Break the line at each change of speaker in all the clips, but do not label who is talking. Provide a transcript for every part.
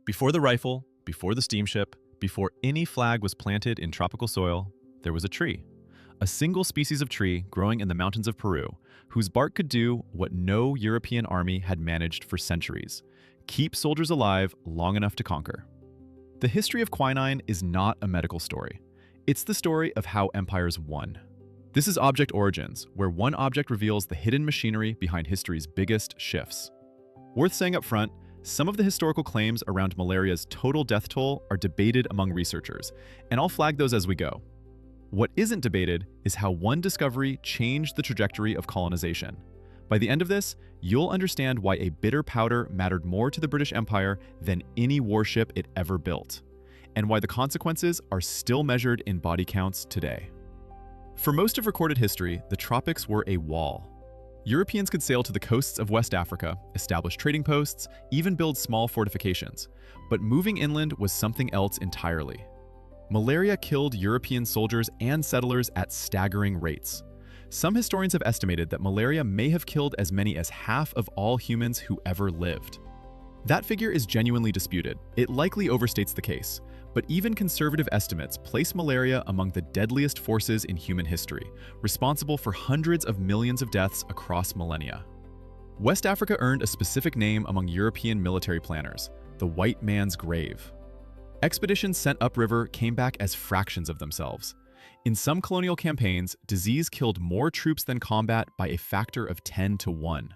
Before the rifle, before the steamship, before any flag was planted in tropical soil, there was a tree. A single species of tree growing in the mountains of Peru, whose bark could do what no European army had managed for centuries: keep soldiers alive long enough to conquer. The history of quinine is not a medical story. It's the story of how empires won. This is Object Origins, where one object reveals the hidden machinery behind history's biggest shifts. Worth saying up front, some of the historical claims around malaria's total death toll are debated among researchers, and I'll flag those as we go. What isn't debated is how one discovery changed the trajectory of colonization. By the end of this, you'll understand why a bitter powder mattered more to the British Empire than any warship it ever built, and why the consequences are still measured in body counts today. For most of recorded history, the tropics were a wall. Europeans could sail to the coasts of West Africa, establish trading posts, even build small fortifications. But moving inland was something else entirely. Malaria killed European soldiers and settlers at staggering rates. Some historians have estimated that malaria may have killed as many as half of all humans who ever lived. That figure is genuinely disputed. It likely overstates the case, but even conservative estimates place malaria among the deadliest forces in human history, responsible for hundreds of millions of deaths across millennia. West Africa earned a specific name among European military planners: the white man's grave. Expeditions sent upriver came back as fractions of themselves. In some colonial campaigns, disease killed more troops than combat by a factor of 10 to 1.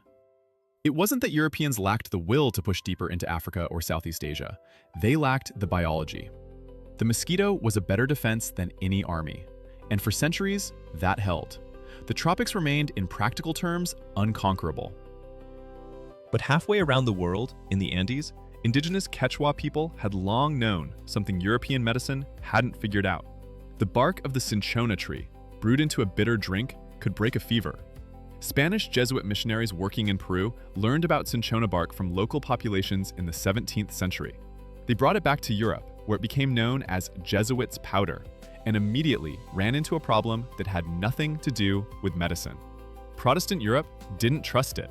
It wasn't that Europeans lacked the will to push deeper into Africa or Southeast Asia. They lacked the biology. The mosquito was a better defense than any army, and for centuries, that held. The tropics remained, in practical terms, unconquerable.
But halfway around the world, in the Andes, indigenous Quechua people had long known something European medicine hadn't figured out. The bark of the Cinchona tree, brewed into a bitter drink, could break a fever. Spanish Jesuit missionaries working in Peru learned about cinchona bark from local populations in the 17th century. They brought it back to Europe, where it became known as Jesuits' powder, and immediately ran into a problem that had nothing to do with medicine. Protestant Europe didn't trust it.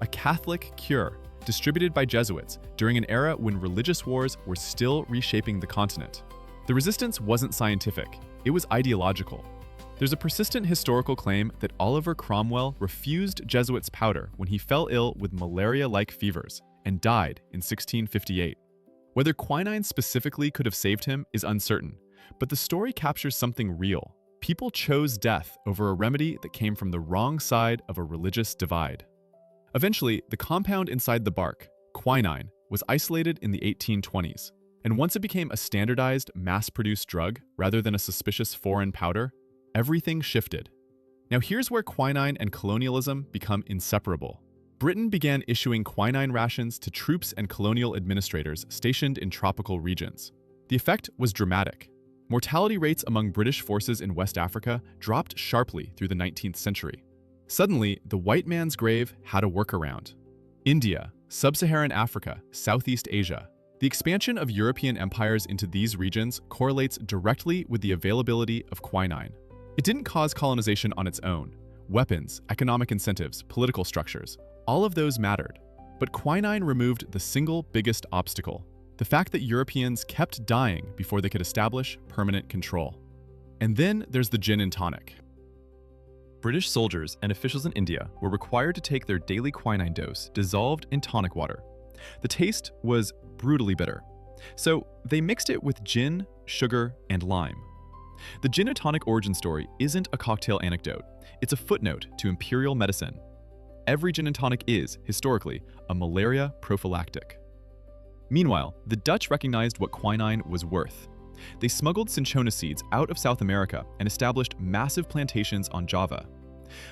A Catholic cure, distributed by Jesuits during an era when religious wars were still reshaping the continent. The resistance wasn't scientific, it was ideological. There's a persistent historical claim that Oliver Cromwell refused Jesuits' powder when he fell ill with malaria-like fevers and died in 1658. Whether quinine specifically could have saved him is uncertain, but the story captures something real. People chose death over a remedy that came from the wrong side of a religious divide. Eventually, the compound inside the bark, quinine, was isolated in the 1820s, and once it became a standardized, mass-produced drug rather than a suspicious foreign powder, everything shifted. Now here's where quinine and colonialism become inseparable. Britain began issuing quinine rations to troops and colonial administrators stationed in tropical regions. The effect was dramatic. Mortality rates among British forces in West Africa dropped sharply through the 19th century. Suddenly, the white man's grave had a workaround. India, Sub-Saharan Africa, Southeast Asia. The expansion of European empires into these regions correlates directly with the availability of quinine. It didn't cause colonization on its own. Weapons, economic incentives, political structures, all of those mattered. But quinine removed the single biggest obstacle: the fact that Europeans kept dying before they could establish permanent control. And then there's the gin and tonic. British soldiers and officials in India were required to take their daily quinine dose dissolved in tonic water. The taste was brutally bitter, so they mixed it with gin, sugar, and lime. The gin and tonic origin story isn't a cocktail anecdote, it's a footnote to imperial medicine. Every gin and tonic is, historically, a malaria prophylactic. Meanwhile, the Dutch recognized what quinine was worth. They smuggled cinchona seeds out of South America and established massive plantations on Java.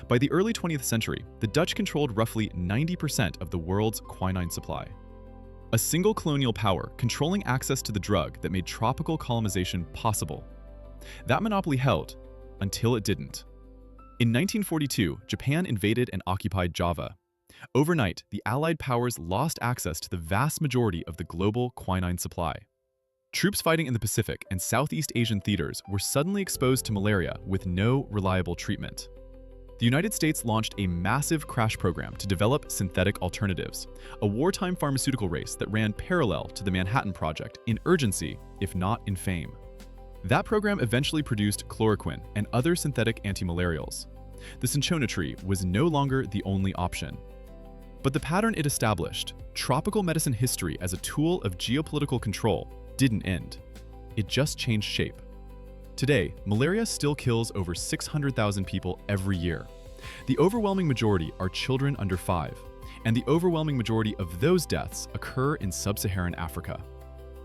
By the early 20th century, the Dutch controlled roughly 90% of the world's quinine supply. A single colonial power controlling access to the drug that made tropical colonization possible. That monopoly held until it didn't. In 1942, Japan invaded and occupied Java. Overnight, the Allied powers lost access to the vast majority of the global quinine supply. Troops fighting in the Pacific and Southeast Asian theaters were suddenly exposed to malaria with no reliable treatment.
The United States launched a massive crash program to develop synthetic alternatives, a wartime pharmaceutical race that ran parallel to the Manhattan Project in urgency, if not in fame. That program eventually produced chloroquine and other synthetic antimalarials. The cinchona tree was no longer the only option. But the pattern it established, tropical medicine history as a tool of geopolitical control, didn't end. It just changed shape. Today, malaria still kills over 600,000 people every year. The overwhelming majority are children under 5, and the overwhelming majority of those deaths occur in sub-Saharan Africa.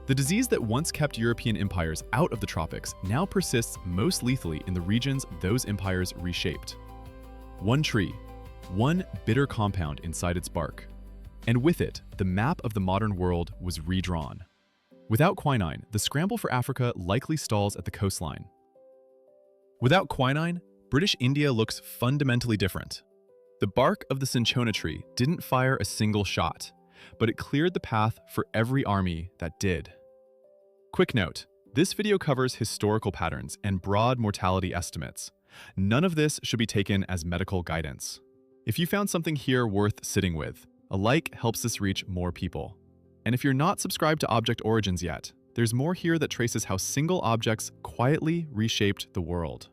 The disease that once kept European empires out of the tropics now persists most lethally in the regions those empires reshaped. One tree, one bitter compound inside its bark, and with it, the map of the modern world was redrawn. Without quinine, the scramble for Africa likely stalls at the coastline. Without quinine, British India looks fundamentally different. The bark of the cinchona tree didn't fire a single shot, but it cleared the path for every army that did. Quick note, this video covers historical patterns and broad mortality estimates. None of this should be taken as medical guidance. If you found something here worth sitting with, a like helps us reach more people. And if you're not subscribed to Object Origins yet, there's more here that traces how single objects quietly reshaped the world.